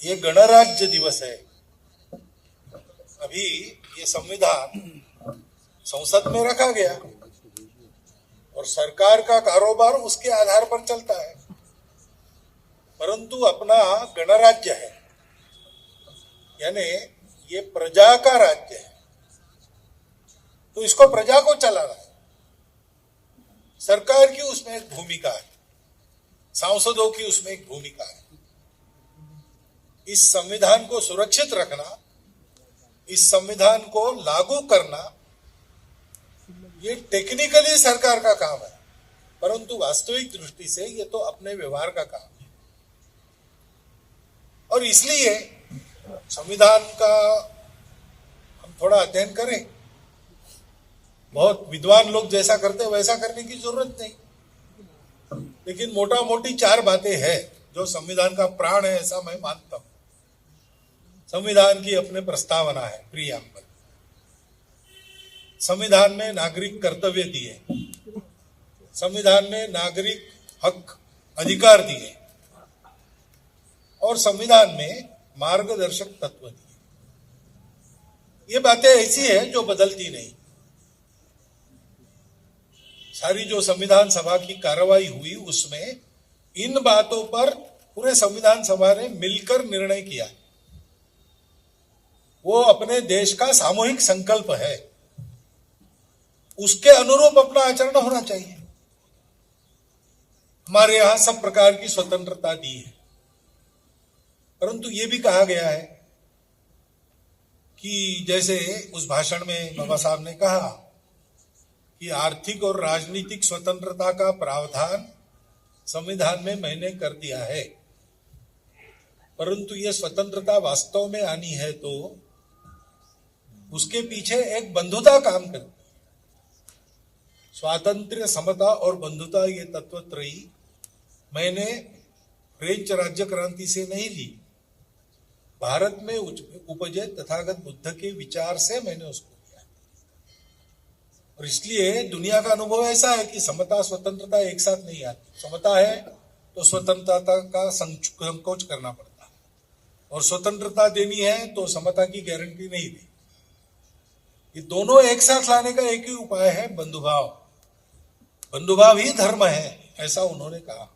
ये गणराज्य दिवस है। अभी ये संविधान संसद में रखा गया और सरकार का कारोबार उसके आधार पर चलता है, परंतु अपना गणराज्य है, यानी ये प्रजा का राज्य है, तो इसको प्रजा को चलाना है। सरकार की उसमें एक भूमिका है, सांसदों की उसमें एक भूमिका है। इस संविधान को सुरक्षित रखना, इस संविधान को लागू करना, ये टेक्निकली सरकार का काम है, परंतु वास्तविक दृष्टि से ये तो अपने व्यवहार का काम है। और इसलिए संविधान का हम थोड़ा अध्ययन करें। बहुत विद्वान लोग जैसा करते वैसा करने की जरूरत नहीं, लेकिन मोटा मोटी 4 बातें हैं जो संविधान का प्राण है, ऐसा मैं मानता हूं। संविधान की अपने प्रस्तावना है, प्रियम्बल। संविधान में नागरिक कर्तव्य दिए, संविधान में नागरिक हक अधिकार दिए, और संविधान में मार्गदर्शक तत्व दिए। ये बातें ऐसी है जो बदलती नहीं। सारी जो संविधान सभा की कार्रवाई हुई उसमें इन बातों पर पूरे संविधान सभा ने मिलकर निर्णय किया। वो अपने देश का सामूहिक संकल्प है, उसके अनुरूप अपना आचरण होना चाहिए। हमारे यहां सब प्रकार की स्वतंत्रता दी है, परंतु ये भी कहा गया है कि जैसे उस भाषण में बाबा साहब ने कहा कि आर्थिक और राजनीतिक स्वतंत्रता का प्रावधान संविधान में मैंने कर दिया है, परंतु यह स्वतंत्रता वास्तव में आनी है तो उसके पीछे एक बंधुता काम करती है। स्वातंत्र्य, समता और बंधुता ये तत्वत्रयी मैंने फ्रेंच राज्य क्रांति से नहीं ली, भारत में उपजे तथागत बुद्ध के विचार से मैंने उसको लिया। और इसलिए दुनिया का अनुभव ऐसा है कि समता स्वतंत्रता एक साथ नहीं आती। समता है तो स्वतंत्रता का संकोच करना पड़ता है, और स्वतंत्रता देनी है तो समता की गारंटी नहीं दी। ये दोनों एक साथ लाने का एक ही उपाय है, बंधुभाव। बंधुभाव ही धर्म है, ऐसा उन्होंने कहा।